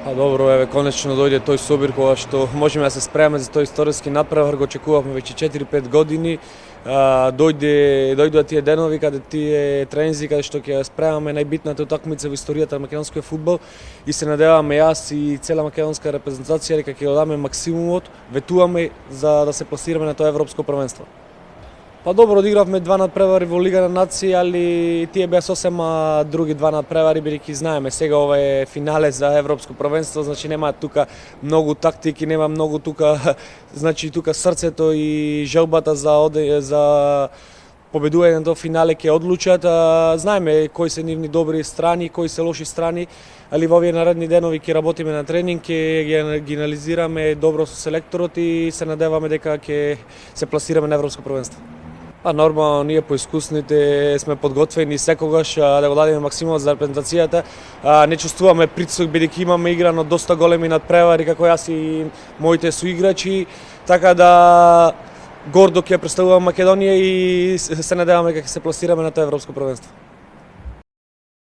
Па добро, еве конечно дојде тој собир кога што можеме да се спремаме за тој историски напревар, го очекувавме веќе 4-5 години. Дојдоа тие денови каде тие тренинзи каде што ќе спремаме најбитната утакмица во историјата на македонскиот фудбал и се надеваме јас и цела македонска репрезентација дека ќе дадеме максимумот, ветуваме за да се пласираме на тоа европско првенство. Па добро, одигравме два надпревари во Лига на нации, али тие беа сосема други два надпревари, бидејќи знаеме сега ова е финале за европско првенство, значи нема тука многу тактики, нема многу тука, значи тука срцето и желбата за победување на тоа финале ќе одлучат. Знаеме кои се нивни добри страни, кои се лоши страни, али во овие наредни денови ќе работиме на тренинг, ќе ги анализираме добро со селекторот и се надеваме дека ќе се пласираме на европско првенство. Па нормално, ние поискусните сме подготвени секогаш да го дадеме максимумот за репрезентацијата. Не чувствуваме притисок бидејќи имаме играно доста големи надпревари како јас и моите соиграчи, така да гордо ќе представувам Македонија и се надеваме дека ќе се пласираме на тоа европско првенство.